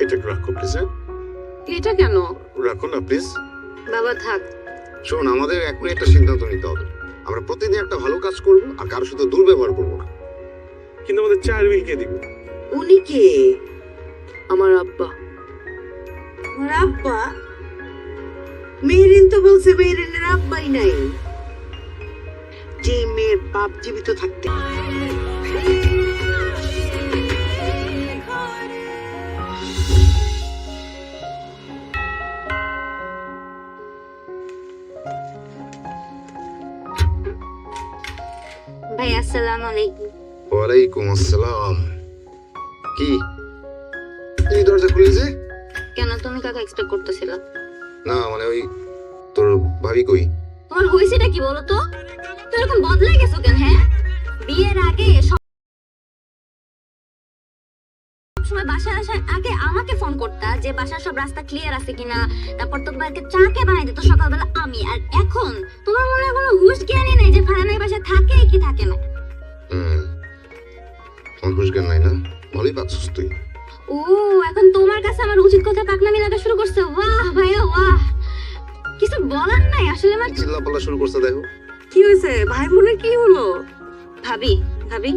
এটা রাখো প্লিজ। এটা কেন? রাখো না প্লিজ। বাবা থাক। শোন, আমাদের এখনই একটা সিদ্ধান্ত নিতে হবে। আমরা প্রতিদিন একটা ভালো কাজ করব আর কারোর সাথে দুর্ব্যবহার করবো না। কিন্তু আমাদের 4 বিল কে দিব? উনি কে? আমার আব্বা। আমার আব্বা? মেরিন তো বলছে মেরিনের আব্বাই নাই। যে মেয়ের বাপ জীবিত থাকতে ভাই আসসালামু আলাইকুম। ওয়ালাইকুম আসসালাম। কি এই দরজা খুলে যে? কেন তুমি কাকে এক্সপেক্ট করতেছিলা? না মানে ওই তোর ভাবি কই? তোমার হইছেটা কি বলো তো? তুমি এরকম বদলে গেছো কেন? হ্যাঁ, বিয়ের আগে সময় বাসায় আসার আগে আমাকে ফোন করতা যে বাসার সব রাস্তা ক্লিয়ার আছে কিনা, তারপর তোমাকে চা কে বানাই দিত সকালবেলা আমি। আর এখন তোমার মনে হয় কোনো হুঁশ জ্ঞানই নেই যে ফারানের বাসায় থাকে কি থাকে না। তোমার হুঁশ জ্ঞান নাই না? ভালোই পাচ্ছিস তুই। ও, এখন তোমার কাছে আমার উচিত কথা পাকনামি লাগা শুরু করছে। বাহ ভাইয়া বাহ, কিছু বলার নাই আসলে। আমার চিল্লাপাল্লা শুরু করছে দেখো। কি হয়েছে? ভাই বোনের কি হলো? ভাবি ভাবি,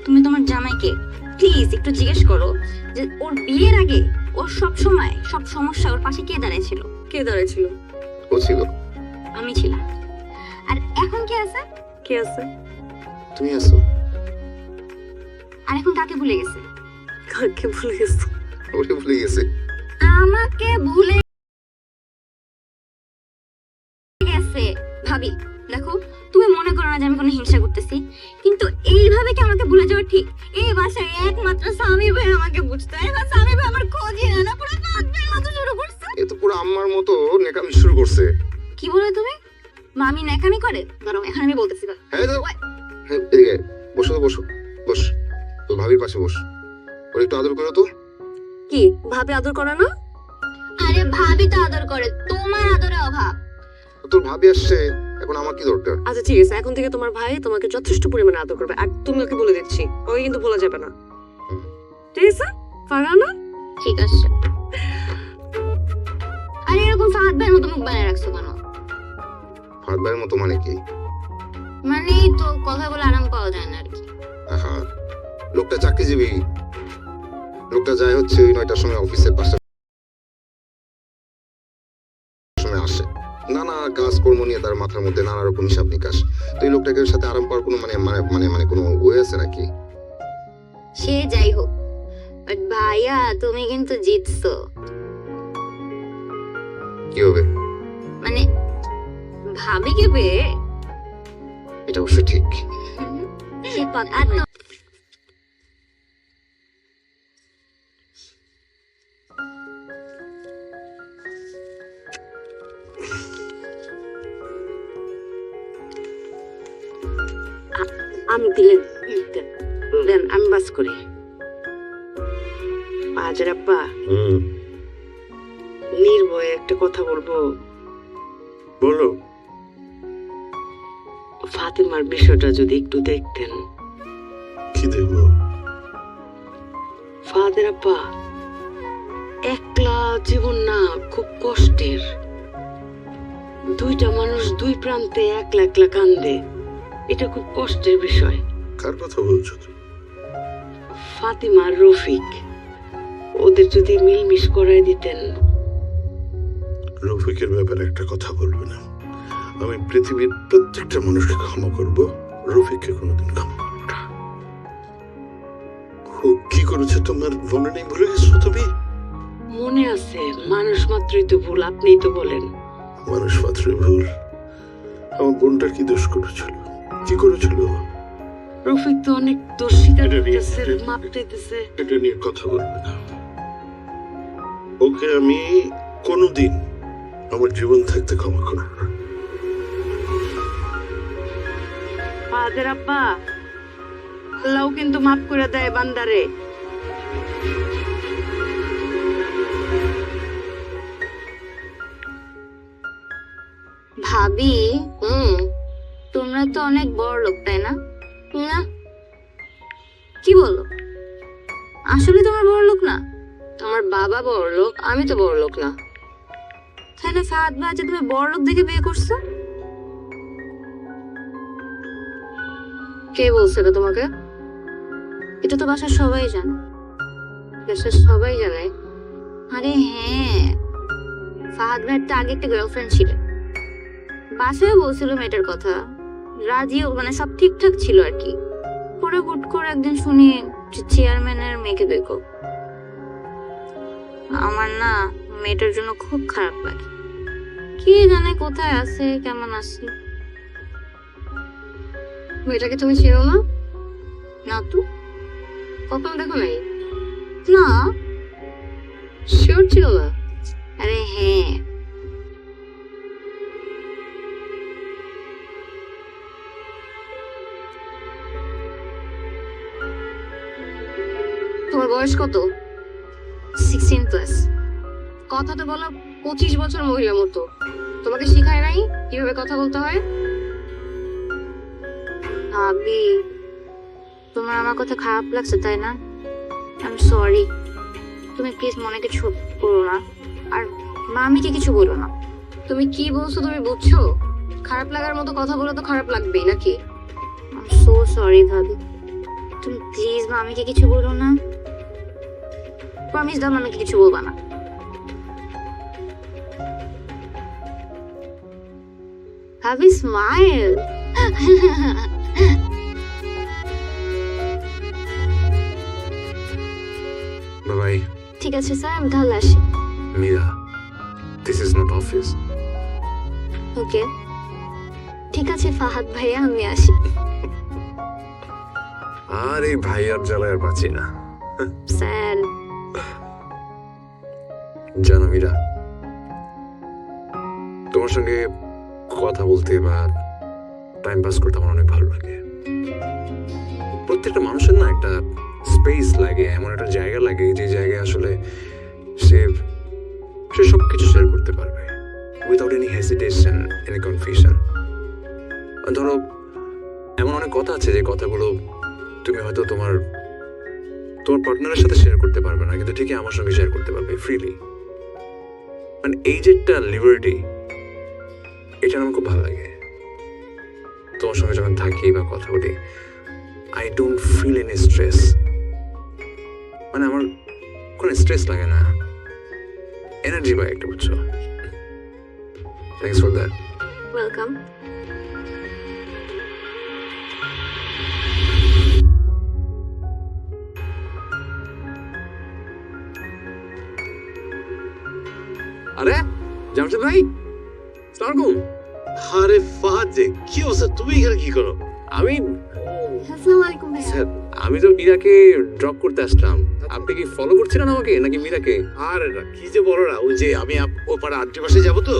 তুমি তোমার জামাইকে প্লিজ একটু জিজ্ঞেস করো যে ওর বিয়ের আগে ওর সব সময় সব সমস্যা ওর পাশে কে দাঁড়িয়েছিল। কে দাঁড়াইছিল? ও ছিল। আমি ছিলাম। আর এখন কে আছে? কে আছে? তুমি আছো। আর এখন কাকে ভুলে গেছে? কাকে ভুলে গেছো? ওরে ভুলে গেছে। আমাকে ভুলে গেছে। ভাবি দেখো, তুমি মনে করো না যে আমি কোনো হিংসা করতেছি, কিন্তু এইভাবে কি আমাকে ভুলে যাওয়া ঠিক? এই বাসায় একমাত্র স্বামী ভাই আমাকে বুঝতো। এবার স্বামী ভাই আমার খোঁজই নেয় না, পুরো পাগলের মতো শুরু করছে। এ তো পুরো আম্মার মতো নেকামি শুরু করছে। কি বলে তুমি? মামি নেকামি করে? দাঁড়াও, এখন আমি বলতেছি। হ্যাঁ তো এদিকে বসো তো, বসো বস। তোর ভাবির পাশে বস। ওর একটু আদর করো তো। কি ভাবে আদর করে না? আরে ভাবি তো আদর করে, তোমার আদরে অভাব। তোর ভাবি আসছে, এখন আমার কি দরকার? আচ্ছা ঠিক আছে, এখন থেকে তোমার ভাই তোমাকে যথেষ্ট পরিমাণে আদর করবে। আর তুমি ওকে বলে দিচ্ছি, ওকে কিন্তু ভোলা যাবে না। ঠিক আছে ফারহানা? ঠিক আছে। আরে এরকম ফাহাদ ভাইয়ের মতো মুখ বানিয়ে রাখছো কেন? ফাহাদ ভাইয়ের মতো মানে কি? মানে এই তো কথা বলে আরাম পাওয়া যায় না আর কি। আহা, লোকটা চাকরিজীবী। লোকটা যায় হচ্ছে ওই 9টার সময় অফিসে, 5টার সময় আসে। নানা কাজকর্ম নিয়ে তার মাথার মধ্যে নানা রকম হিসাব নিকাশ। তো এই লোকটাকে সাথে আরাম পাওয়ার কোনো মানে মানে মানে মানে কোনো ওয়ে আছে নাকি? সে যাই হোক, বাট ভাইয়া তুমি কিন্তু জিতছো। কি হবে? মানে ভাবিকে পেয়ে এটা অবশ্য ঠিক। সে কথা তো। আমি দিলেন দেন, আমি বাস করি। আজের আব্বা, নির্ভয়ে একটা কথা বলবো। বলো। ফাতিমার বিষয়টা যদি একটু দেখতেন। কি দেখবো? ফাদের আব্বা, একলা জীবন না খুব কষ্টের। দুইটা মানুষ দুই প্রান্তে একলা একলা কান্দে, এটা খুব কষ্টের বিষয়। কার কথা বলছো তুমি? ফাতিমা আর রফিক, ওদের যদি মিলমিশ করাই দিতেন। রফিকের ব্যাপারে একটা কথা বলবে না। আমি পৃথিবীর প্রত্যেকটা মানুষকে ক্ষমা করব, রফিককে কোনোদিন ক্ষমা করব না। ও কি করেছে তোমার মনে নেই? ভুলে গেছো তুমি? মনে আছে, মানুষ মাত্রই তো ভুল, আপনিই তো বলেন। মানুষ মাত্রই ভুল? আমার বোনটা কি দোষ করেছিল? কি করেছিল? রফিক তো অনেক দোষ স্বীকার এটা নিয়ে- করতেছে, মাপ চাইতেছে। এটা নিয়ে কথা বলবে না। ওকে আমি কোনোদিন আমার জীবন থাকতে ক্ষমা করব না। ফাদের আব্বা, আল্লাহ কিন্তু মাফ করে দেয় বান্দারে। ভাবি তোমরা তো অনেক বড় লোক তাই না? না কি বলো? আসলে তোমরা বড় লোক না? তোমার আমার বাবা বড় লোক, আমি তো বড় লোক না। তাহলে ফাহাদ ভাই যে তুমি বড় লোক দেখে বিয়ে করছো? কে বলছে এটা তোমাকে? এটা তো বাসার সবাই জানে। বাসার সবাই জানে? আরে হ্যাঁ, ফাহাদ ভাইয়ের তো আগে একটা গার্লফ্রেন্ড ছিল। বাসায় বলছিল মেয়েটার কথা, রাজিও, মানে সব ঠিকঠাক ছিল আর কি। পরে হুট করে একদিন শুনি যে চেয়ারম্যানের মেয়েকে দেখো। আমার না মেয়েটার জন্য খুব খারাপ লাগে। কে জানে কোথায় আছে, কেমন আছে। মেয়েটাকে তুমি চেনো না? না তো। কখনো দেখো নাই? না। শিওর ছিল না? আরে হ্যাঁ, তোমার বয়স কত? 16+। কথা তো বলো 25 বছর মহিলার মতো। তোমাকে শিখায় নাই কিভাবে কথা বলতে হয়? ভাবি, তোমার আমার কথা খারাপ লাগছে তাই না? I am sorry. তুমি প্লিজ মনে কিছু করো না, আর মামিকে কিছু বলো না। তুমি কি বলছো তুমি বুঝছো? খারাপ লাগার মতো কথা বলে তো খারাপ লাগবেই নাকি? আই এম সো সরি ভাবি। তুমি প্লিজ মামিকে কিছু বলো না। প্রমিস দাও মামিকে কিছু বলবা না। ভাবি স্মাইল। বাই। ঠিক আছে স্যার, আমি তাহলে আসি। Meera, this is not office. Okay ঠিক আছে ফাহাদ ভাইয়া, আমি আসি। আর এই ভাইয়ার জ্বালায় আর বাঁচি না। স্যার জানো মীরা, তোমার সঙ্গে কথা বলতে বা টাইম পাস করতে আমার অনেক ভালো লাগে। প্রত্যেকটা মানুষের না একটা স্পেস লাগে, এমন একটা জায়গা লাগে যে জায়গায় আসলে সে সবকিছু শেয়ার করতে পারবে without any hesitation, any confusion. ধরো এমন অনেক কথা আছে যে কথাগুলো তুমি হয়তো তোমার পার্টনারের সাথে শেয়ার করতে পারবে না, কিন্তু ঠিকই আমার সঙ্গে শেয়ার করতে পারবে ফ্রিলি। মানে এই যে একটা লিবার্টি, এটা আমার খুব ভালো লাগে। তোমার সঙ্গে যখন থাকি বা কথা বলি, I don't feel any stress. মানে আমার কোনো স্ট্রেস লাগে না, এনার্জি পাই একটা, বুঝছো? Thanks for that. ওয়েলকাম। আরে জামশেদ ভাই, আসসালামু আলাইকুম। আরে ফাহাদ যে কি অবস্থা, তুমি এখানে কি করো? আমি আসসালামু আলাইকুম ভাইয়া। স্যার, আমি তো মীরাকে ড্রপ করতে আসলাম। আপনি কি ফলো করছিলেন আমাকে নাকি মীরাকে? আরে না, কি যে বলো না, ওই যে আমি ও পাড়া আন্টি পাশে যাবো তো,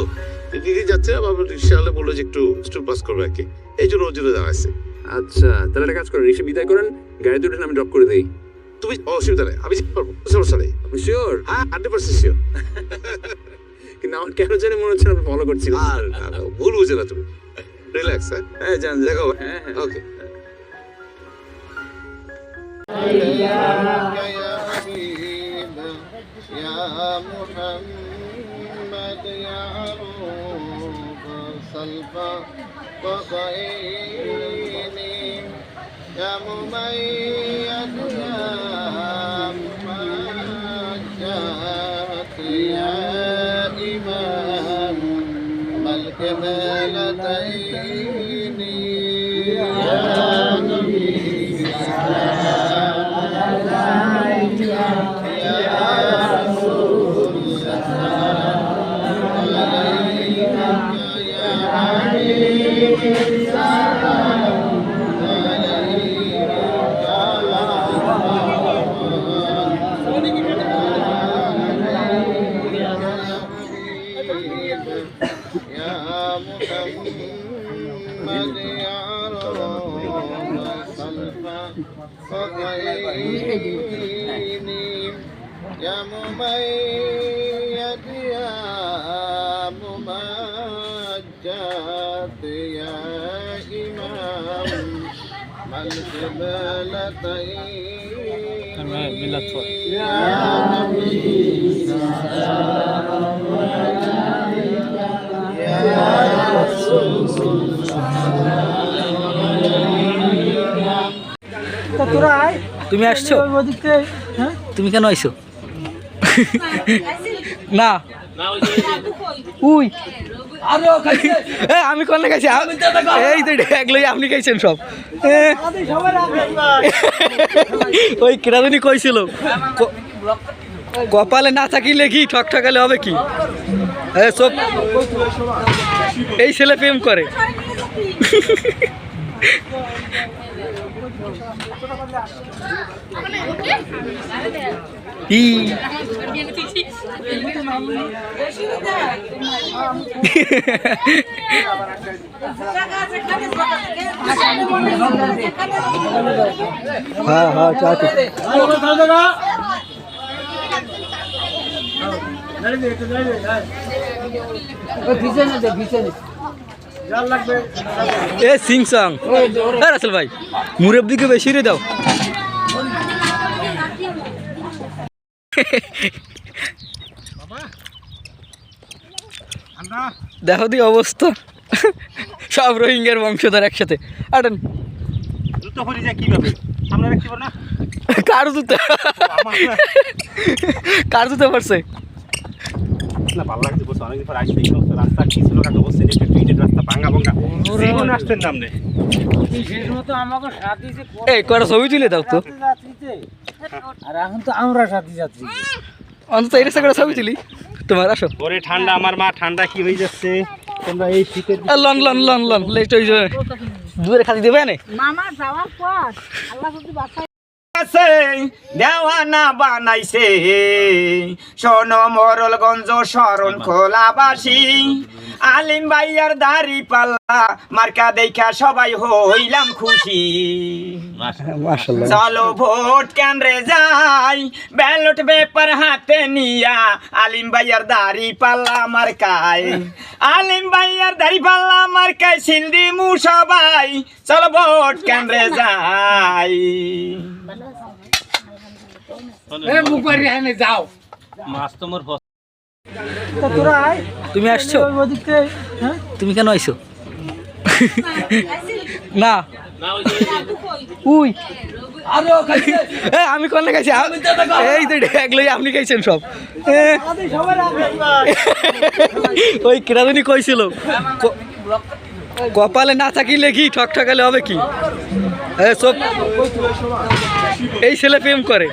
দিদি যাচ্ছে না, বাবা রিক্সাওয়ালা বললো যে একটু স্টুল পাস করবে আর কি, এই জন্য ওর জন্য দাঁড়াচ্ছে। আচ্ছা, তাহলে একটা কাজ করেন, রিক্সা বিদায় করেন, গাড়িতে উঠে আমি ড্রপ করে দেই। তুমি অসুবিধা নেই, আমি যেতে পারবো, সমস্যা নেই। আপনি শিওর? হ্যাঁ 100% শিওর। কিন্তু আমার কেন জানি মনে হচ্ছে আপনি ফলো করছিলেন। আর না, ভুল বুঝে না তুমি, রিল্যাক্স। হ্যাঁ হ্যাঁ জান, দেখো। হ্যাঁ হ্যাঁ ওকে। يا حبيب يا محمد يا عروب صلبا وطئيني يا مميز يا مجد يا إمام الكمالتين يا نبي يا مميز يا ممجد يا إمام القبلتين তুমি আসছো? তুমি কেন আইছো? না উই আমি কোন খাইছি? এই তো এগুলোই আপনি খাইছেন সব। ওই কেরাদুনি কইছিল কপালে না থাকিলে কি ঠকঠকালে হবে কি? সব এই ছেলে প্রেম করে। হ্যাঁ হ্যাঁ চাচি এ সিং সং রাসেল ভাই মুরব্বিকে বেশি রে দাও। দেখো দি অবস্থা, সব রোহিঙ্গার বংশধর একসাথে। আটেন কার জুতা, কার জুতা পড়ছে? এই কটা ছবি তুলে দাও তো। আর এখন তো আমরা সাথী যাত্রী, অন্তত এটা করে ছবি তুলি তোমার। আসো ওরে ঠান্ডা আমার মা, ঠান্ডা কি হয়ে যাচ্ছে তোমরা এই শীতের লন লন লন লন লেট হয়ে যাবে, দূরে খাতি দেবে না মামা যাওয়ার পর আল্লাহ যদি বাঁচায় দেওয়ানা বানাইছে শোন মরলগঞ্জ শরণ খোলাবাসী আলিম ভাইয়ার দাড়ি পাল্লা মার্কা দেখা সবাই হইলাম খুশি। মাশাআল্লাহ চলো ভোট কেন্দ্রে যাই, ব্যালট পেপার হাতে নিয়া আলিম ভাইয়ার দাড়ি পাল্লা মার্কায়, আলিম ভাইয়ার দাড়ি পাল্লা মার্কায় সিলদি মু সবাই, চলো ভোট কেন্দ্রে যাই। তুমি আসছো? তুমি কেন আইছো? না উই আমি কোন খাইছি? এই তো এগুলোই আপনি খাইছেন সব। ওই কেরাদুনি কইছিল কপালে না থাকিলে কি ঠকঠকালে হবে কি? সব এই ছেলে প্রেম করে।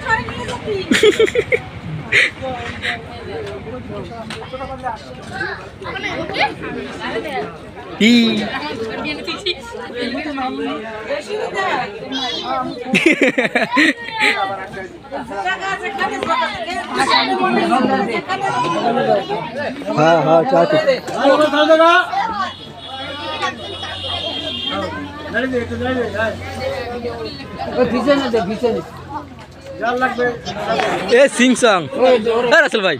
হ্যাঁ হ্যাঁ চাচি এ সিং সং রাসেল ভাই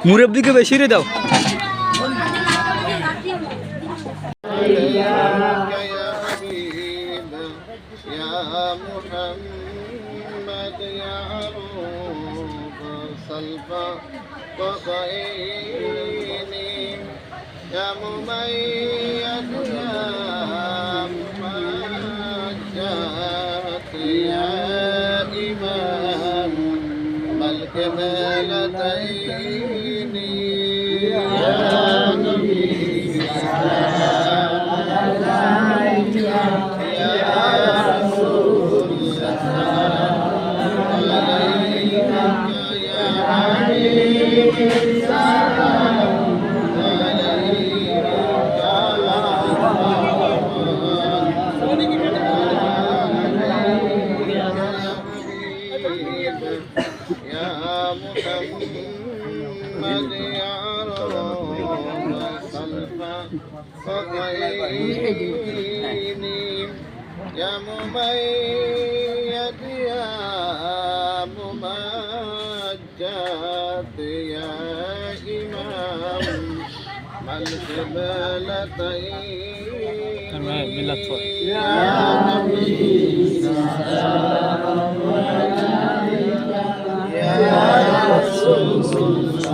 মুরব্বিকে বেশি রে দাও। يا نبي يا رسول الله